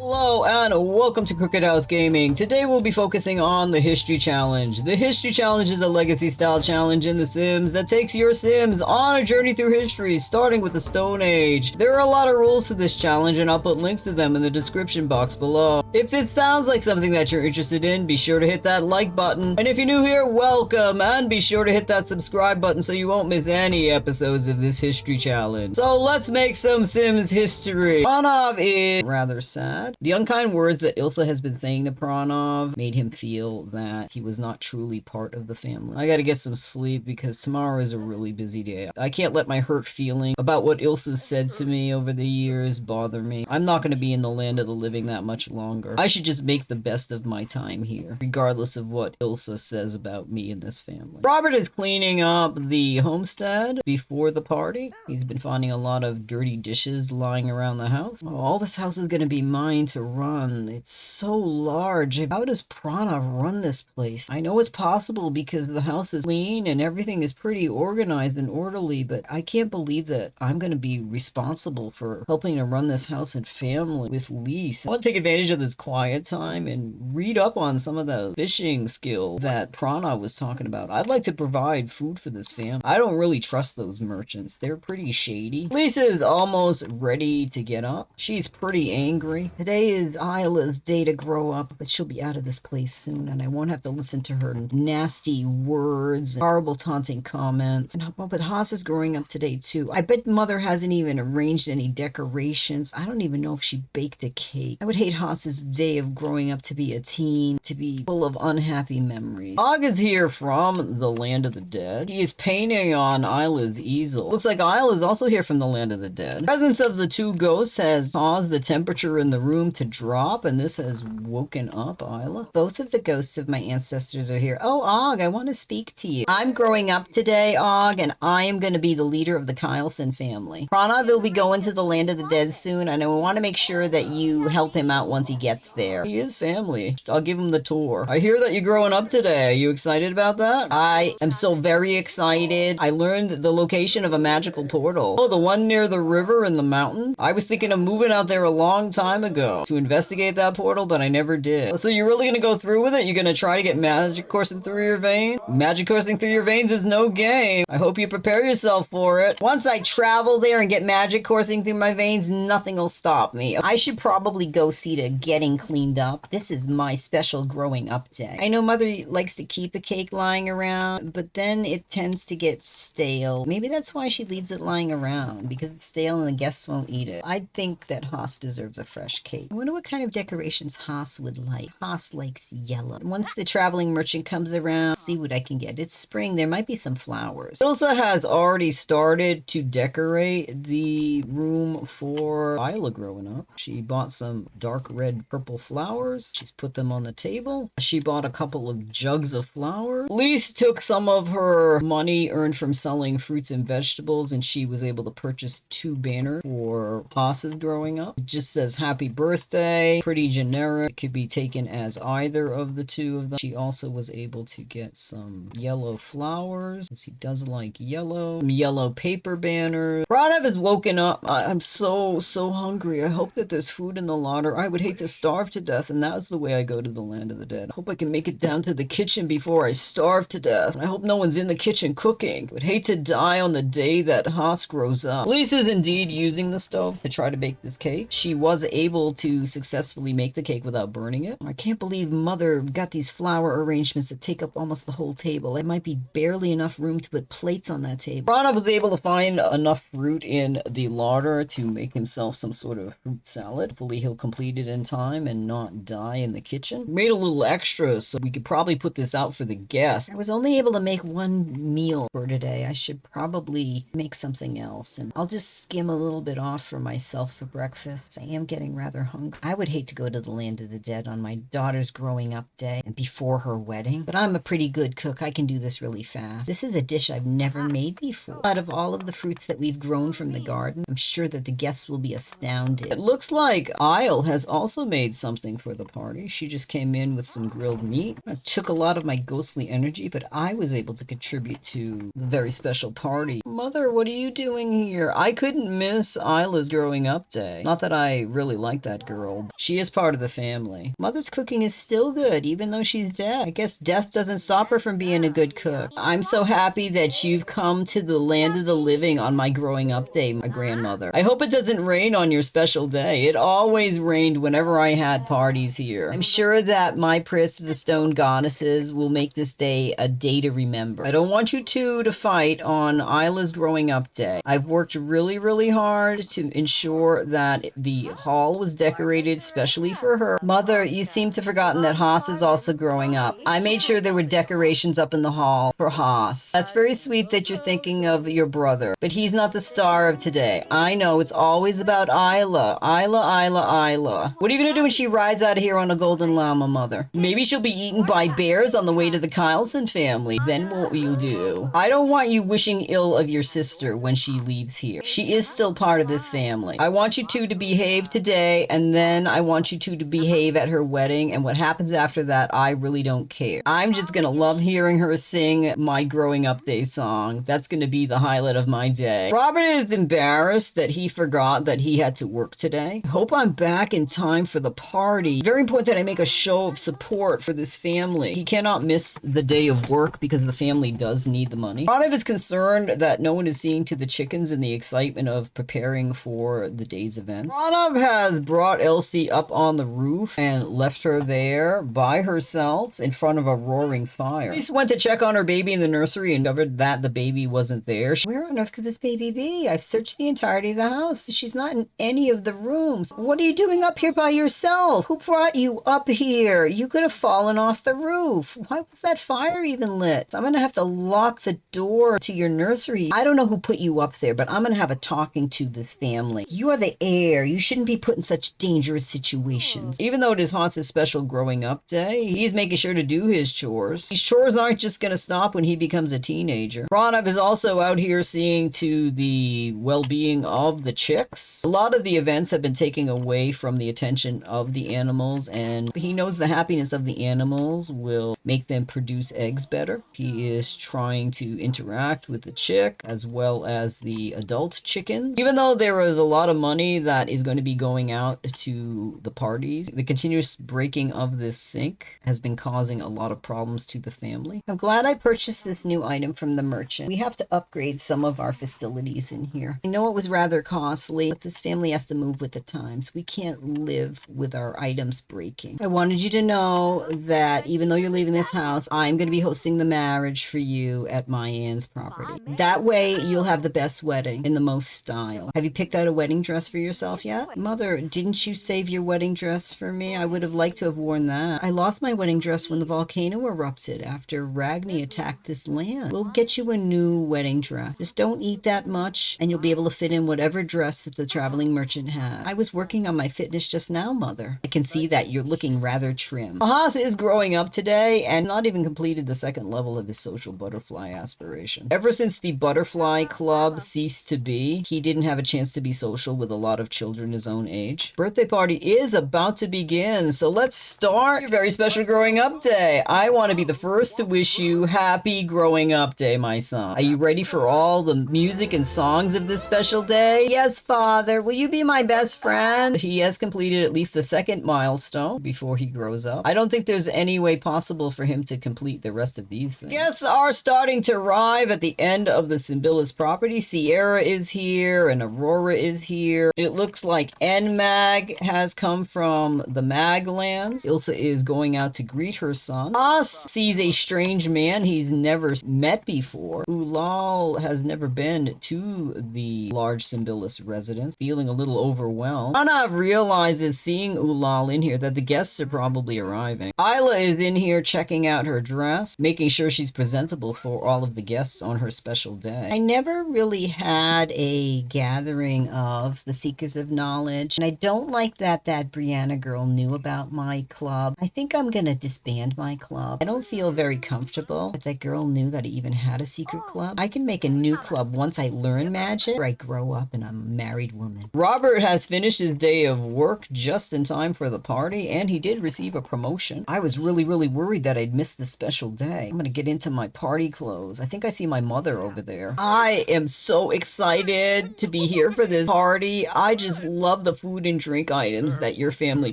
Hello and welcome to Crooked House Gaming. Today we'll be focusing on the History Challenge. The History Challenge is a legacy-style challenge in The Sims that takes your Sims on a journey through history, starting with the Stone Age. There are a lot of rules to this challenge and I'll put links to them in the description box below. If this sounds like something that you're interested in, be sure to hit that like button. And if you're new here, welcome, and be sure to hit that subscribe button so you won't miss any episodes of this History Challenge. So let's make some Sims history. Pranav is rather sad. The unkind words that Ilsa has been saying to Pranav made him feel that he was not truly part of the family. I gotta get some sleep because tomorrow is a really busy day. I can't let my hurt feeling about what Ilsa said to me over the years bother me. I'm not gonna be in the land of the living that much longer. I should just make the best of my time here, regardless of what Ilsa says about me and this family. Robert is cleaning up the homestead before the party. He's been finding a lot of dirty dishes lying around the house. Oh, all this house is gonna be mine to run. It's so large. How does Pranav run this place? I know it's possible because the house is clean and everything is pretty organized and orderly, but I can't believe that I'm going to be responsible for helping to run this house and family with Lise. I want to take advantage of this quiet time and read up on some of the fishing skills that Pranav was talking about. I'd like to provide food for this family. I don't really trust those merchants. They're pretty shady. Lisa is almost ready to get up. She's pretty angry. Today is Isla's day to grow up, but she'll be out of this place soon, and I won't have to listen to her nasty words and horrible taunting comments. But Haas is growing up today, too. I bet Mother hasn't even arranged any decorations. I don't even know if she baked a cake. I would hate Haas's day of growing up to be a teen, to be full of unhappy memories. Og is here from the land of the dead. He is painting on Isla's easel. Looks like Isla is also here from the land of the dead. The presence of the two ghosts has caused the temperature in the room to drop, and this has woken up Isla. Both of the ghosts of my ancestors are here. Oh, Og, I want to speak to you. I'm growing up today, Og, and I am going to be the leader of the Kyleson family. Pranav will be going to the land of the dead soon, and I want to make sure that you help him out once he gets there. He is family. I'll give him the tour. I hear that you're growing up today. Are you excited about that? I am so very excited. I learned the location of a magical portal. Oh, the one near the river and the mountain? I was thinking of moving out there a long time ago to investigate that portal, but I never did. So you're really gonna go through with it? You're gonna try to get magic coursing through your veins? Magic coursing through your veins is no game. I hope you prepare yourself for it. Once I travel there and get magic coursing through my veins, nothing will stop me. I should probably go see to getting cleaned up. This is my special growing up day. I know Mother likes to keep a cake lying around, but then it tends to get stale. Maybe that's why she leaves it lying around, because it's stale and the guests won't eat it. I think that Haas deserves a fresh cake. I wonder what kind of decorations Haas would like. Haas likes yellow. Once the traveling merchant comes around, see what I can get. It's spring. There might be some flowers. Ilsa has already started to decorate the room for Isla growing up. She bought some dark red purple flowers. She's put them on the table. She bought a couple of jugs of flowers. Lise took some of her money earned from selling fruits and vegetables, and she was able to purchase 2 banners for Haas's growing up. It just says happy birthday. Pretty generic. It could be taken as either of the two of them. She also was able to get some yellow flowers, since he does like yellow. Some yellow paper banners. Pranav has woken up. I'm so hungry. I hope that there's food in the larder. I would hate to starve to death, and that's the way I go to the land of the dead. I hope I can make it down to the kitchen before I starve to death. I hope no one's in the kitchen cooking. I would hate to die on the day that Haas grows up. Lise is indeed using the stove to try to bake this cake. She was able to successfully make the cake without burning it. I can't believe Mother got these flower arrangements that take up almost the whole table. It might be barely enough room to put plates on that table. Pranav was able to find enough fruit in the larder to make himself some sort of fruit salad. Hopefully he'll complete it in time and not die in the kitchen. Made a little extra, so we could probably put this out for the guests. I was only able to make 1 meal for today. I should probably make something else, and I'll just skim a little bit off for myself for breakfast. I am getting rather hungry. I would hate to go to the land of the dead on my daughter's growing up day and before her wedding, but I'm a pretty good cook. I can do this really fast. This is a dish I've never made before. Out of all of the fruits that we've grown from the garden, I'm sure that the guests will be astounded. It looks like Isle has also made something for the party. She just came in with some grilled meat. It took a lot of my ghostly energy, but I was able to contribute to the very special party. Mother, what are you doing here? I couldn't miss Isla's growing up day. Not that I really like that that girl. She is part of the family. Mother's cooking is still good, even though she's dead. I guess death doesn't stop her from being a good cook. I'm so happy that you've come to the land of the living on my growing up day, my grandmother. I hope it doesn't rain on your special day. It always rained whenever I had parties here. I'm sure that my prayers to the stone goddesses will make this day a day to remember. I don't want you two to fight on Isla's growing up day. I've worked really hard to ensure that the hall was decorated especially for her. Mother, you seem to have forgotten that Haas is also growing up. I made sure there were decorations up in the hall for Haas. That's very sweet that you're thinking of your brother, but he's not the star of today. I know, it's always about Isla. Isla. What are you gonna do when she rides out of here on a golden llama, Mother? Maybe she'll be eaten by bears on the way to the Kyleson family. Then what will you do? I don't want you wishing ill of your sister when she leaves here. She is still part of this family. I want you two to behave today, and then I want you two to behave at her wedding, and what happens after that, I really don't care. I'm just gonna love hearing her sing my growing up day song. That's gonna be the highlight of my day. Robert is embarrassed that he forgot that he had to work today. I hope I'm back in time for the party. Very important that I make a show of support for this family. He cannot miss the day of work because the family does need the money. Pranav is concerned that no one is seeing to the chickens in the excitement of preparing for the day's events. Pranav has brought Elsie up on the roof and left her there by herself in front of a roaring fire. Lise went to check on her baby in the nursery and discovered that the baby wasn't there. Where on earth could this baby be? I've searched the entirety of the house. She's not in any of the rooms. What are you doing up here by yourself? Who brought you up here? You could have fallen off the roof. Why was that fire even lit? I'm gonna have to lock the door to your nursery. I don't know who put you up there, but I'm gonna have a talking to this family. You are the heir. You shouldn't be put in such dangerous situations. Even though it is Hans's special growing up day, he's making sure to do his chores. These chores aren't just gonna stop when he becomes a teenager. Pranav is also out here seeing to the well-being of the chicks. A lot of the events have been taken away from the attention of the animals, and he knows the happiness of the animals will make them produce eggs better. He is trying to interact with the chick as well as the adult chickens. Even though there is a lot of money that is going to be going out to the parties, the continuous breaking of this sink has been causing a lot of problems to the family. I'm glad I purchased this new item from the merchant. We have to upgrade some of our facilities in here. I know it was rather costly, but this family has to move with the times. We can't live with our items breaking. I wanted you to know that even though you're leaving this house, I'm going to be hosting the marriage for you at my aunt's property. That way, you'll have the best wedding in the most style. Have you picked out a wedding dress for yourself yet? Mother, didn't you save your wedding dress for me? I would have liked to have worn that. I lost my wedding dress when the volcano erupted after Ragni attacked this land. We'll get you a new wedding dress. Just don't eat that much, and you'll be able to fit in whatever dress that the traveling merchant has. I was working on my fitness just now, Mother. I can see that you're looking rather trim. Haas is growing up today and not even completed the second level of his social butterfly aspiration. Ever since the butterfly club ceased to be, he didn't have a chance to be social with a lot of children his own age. Birthday party is about to begin, so let's start your very special growing up day. I want to be the first to wish you happy growing up day, my son. Are you ready for all the music and songs of this special day? Yes, Father. Will you be my best friend? He has completed at least the second milestone before he grows up. I don't think there's any way possible for him to complete the rest of these things. Guests are starting to arrive at the end of the Symbilis property. Sierra is here and Aurora is here. It looks like NMAG has come from the Maglands. Ilsa is going out to greet her son. Haas sees a strange man he's never met before. Ulal has never been to the large Symbilis residence, feeling a little overwhelmed. Pranav realizes, seeing Ulal in here, that the guests are probably arriving. Isla is in here checking out her dress, making sure she's presentable for all of the guests on her special day. I never really had a gathering of the Seekers of Knowledge, and I don't like that Brianna girl knew about my club. I think I'm gonna disband my club. I don't feel very comfortable that girl knew that I even had a secret club. I can make a new club once I learn magic, or I grow up and I'm a married woman. Robert has finished his day of work just in time for the party, and he did receive a promotion. I was really worried that I'd miss the special day. I'm gonna get into my party clothes. I think I see my mother over there. I am so excited to be here for this party. I just love the food and and drink items that your family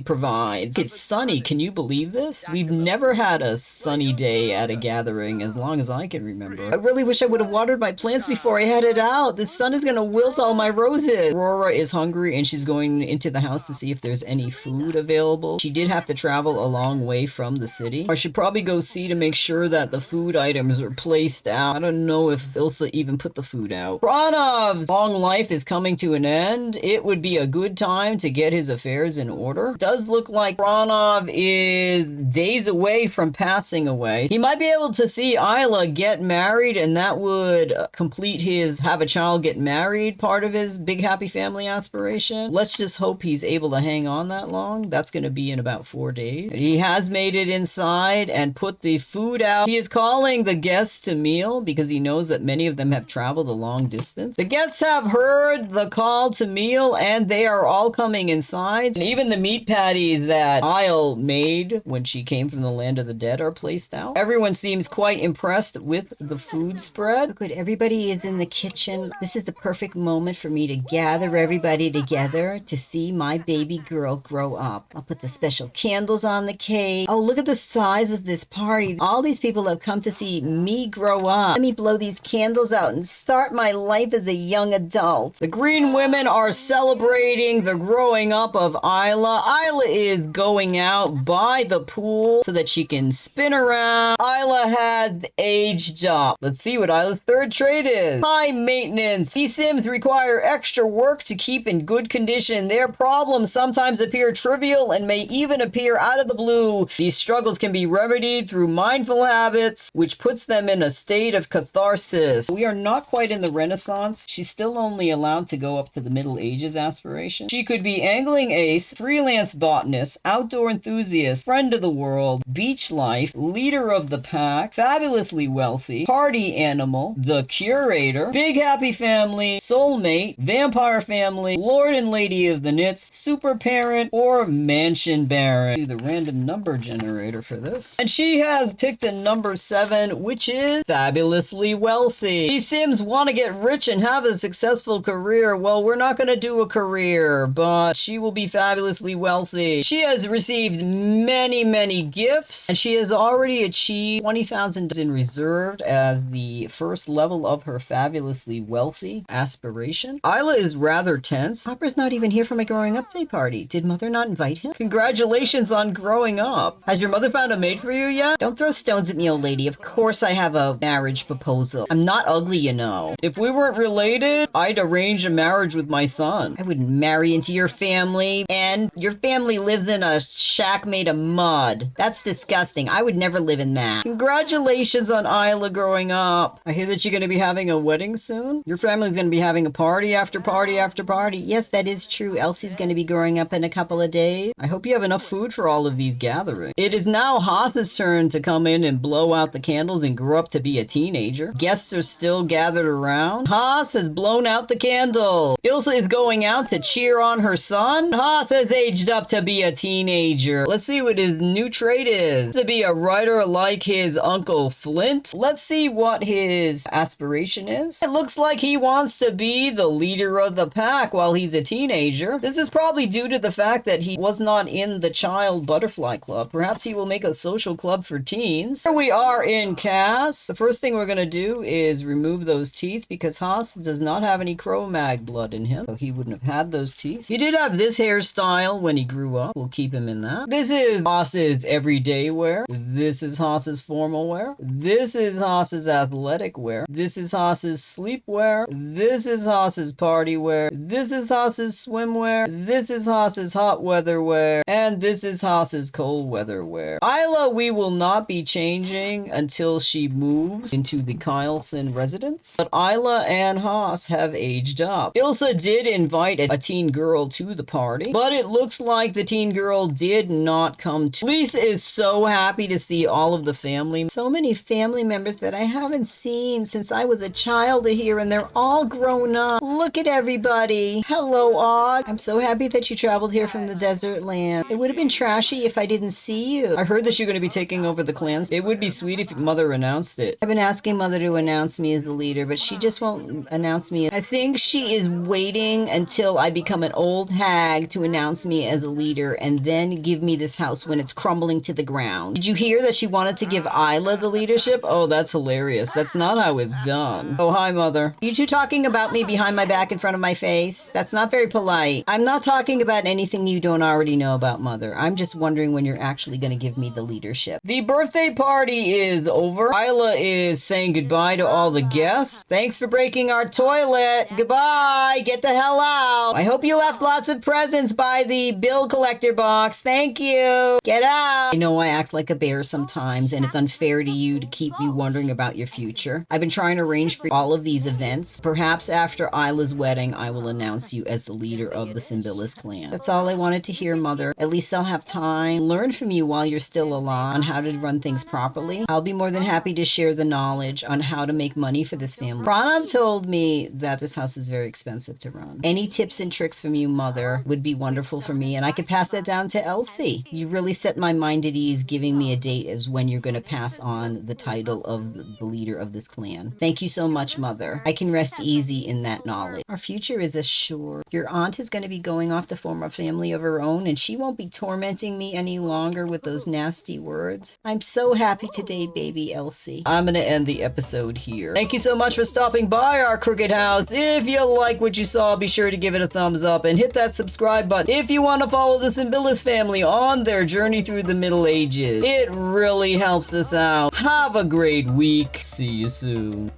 provides. It's sunny. Can you believe this? We've never had a sunny day at a gathering as long as I can remember. I really wish I would have watered my plants before I headed out. The sun is gonna wilt all my roses. Aurora is hungry and she's going into the house to see if there's any food available. She did have to travel a long way from the city. I should probably go see to make sure that the food items are placed out. I don't know if Ilsa even put the food out. Pranov's long life is coming to an end. It would be a good time to get his affairs in order. It does look like Pranov is days away from passing away. He might be able to see Isla get married, and that would complete his have a child get married part of his big happy family aspiration. Let's just hope he's able to hang on that long. That's going to be in about 4 days. He has made it inside and put the food out. He is calling the guests to meal because he knows that many of them have traveled a long distance. The guests have heard the call to meal and they are all coming inside. And even the meat patties that Isle made when she came from the land of the dead are placed out. Everyone seems quite impressed with the food spread. Good, everybody is in the kitchen. This is the perfect moment for me to gather everybody together to see my baby girl grow up. I'll put the special candles on the cake. Oh, look at the size of this party. All these people have come to see me grow up. Let me blow these candles out and start my life as a young adult. The green women are celebrating the growing up of Isla. Isla is going out by the pool so that she can spin around. Isla has aged up. Let's see what Isla's third trait is. High maintenance. These Sims require extra work to keep in good condition. Their problems sometimes appear trivial and may even appear out of the blue. These struggles can be remedied through mindful habits, which puts them in a state of catharsis. We are not quite in the Renaissance. She's still only allowed to go up to the Middle Ages aspiration. She could be angling ace, freelance botanist, outdoor enthusiast, friend of the world, beach life, leader of the pack, fabulously wealthy, party animal, the curator, big happy family, soulmate, vampire family, lord and lady of the knits, super parent, or mansion baron. Do the random number generator for this. And she has picked a number 7, which is fabulously wealthy. These Sims want to get rich and have a successful career. Well, we're not going to do a career, but she will be fabulously wealthy. She has received many gifts, and she has already achieved 20,000 in reserved as the first level of her fabulously wealthy aspiration. Isla is rather tense. Hopper's not even here for my growing up day party. Did mother not invite him? Congratulations on growing up. Has your mother found a mate for you yet? Don't throw stones at me, old lady. Of course I have a marriage proposal. I'm not ugly, you know. If we weren't related, I'd arrange a marriage with my son. I wouldn't marry into your family, and your family lives in a shack made of mud. That's disgusting. I would never live in that. Congratulations on Isla growing up. I hear that you're going to be having a wedding soon. Your family's going to be having a party after party after party. Yes, that is true. Elsie's going to be growing up in a couple of days. I hope you have enough food for all of these gatherings. It is now Haas's turn to come in and blow out the candles and grow up to be a teenager. Guests are still gathered around. Haas has blown out the candle. Ilsa is going out to cheer on her son. Haas has aged up to be a teenager. Let's see what his new trait is. To be a writer like his Uncle Flint. Let's see what his aspiration is. It looks like he wants to be the leader of the pack while he's a teenager. This is probably due to the fact that he was not in the Child Butterfly Club. Perhaps he will make a social club for teens. Here we are in Cass. The first thing we're going to do is remove those teeth because Haas does not have any Cro-Mag blood in him, so he wouldn't have had those teeth. He did have this hairstyle when he grew up. We'll keep him in that. This is Haas's everyday wear. This is Haas's formal wear. This is Haas's athletic wear. This is Haas's sleep wear. This is Haas's party wear. This is Haas's swimwear. This is Haas's hot weather wear. And this is Haas's cold weather wear. Isla, we will not be changing until she moves into the Kylson residence. But Isla and Haas have aged up. Ilsa did invite a teen girl to the party, but it looks like the teen girl did not come to. Lise is so happy to see all of the family. So many family members that I haven't seen since I was a child here, and they're all grown up. Look at everybody. Hello, Og. I'm so happy that you traveled here from the desert land. It would have been trashy if I didn't see you. I heard that you're going to be taking over the clans. It would be sweet if Mother announced it. I've been asking Mother to announce me as the leader, but she just won't announce me. I think she is waiting until I become an old old hag to announce me as a leader and then give me this house when it's crumbling to the ground. Did you hear that she wanted to give Isla the leadership? Oh, that's hilarious. That's not how it's done. Oh, hi, Mother. You two talking about me behind my back in front of my face? That's not very polite. I'm not talking about anything you don't already know about, Mother. I'm just wondering when you're actually going to give me the leadership. The birthday party is over. Isla is saying goodbye to all the guests. Thanks for breaking our toilet. Goodbye. Get the hell out. I hope you left lots of presents by the bill collector box. Thank you. Get out. I know I act like a bear sometimes, and it's unfair to you to keep me wondering about your future. I've been trying to arrange for all of these events. Perhaps after Isla's wedding, I will announce you as the leader of the Symbilis clan. That's all I wanted to hear, Mother. At least I'll have time. Learn from you while you're still alive on how to run things properly. I'll be more than happy to share the knowledge on how to make money for this family. Pranav told me that this house is very expensive to run. Any tips and tricks from you, Mother, would be wonderful for me, and I could pass that down to Elsie. You really set my mind at ease giving me a date as when you're going to pass on the title of the leader of this clan. Thank you so much, Mother. I can rest easy in that knowledge. Our future is assured. Your aunt is going to be going off to form a family of her own, and she won't be tormenting me any longer with those nasty words. I'm so happy today, baby Elsie. I'm going to end the episode here. Thank you so much for stopping by our Crooked House. If you like what you saw, be sure to give it a thumbs up and hit that subscribe button if you want to follow the Symbilis family on their journey through the Middle Ages. It really helps us out. Have a great week. See you soon.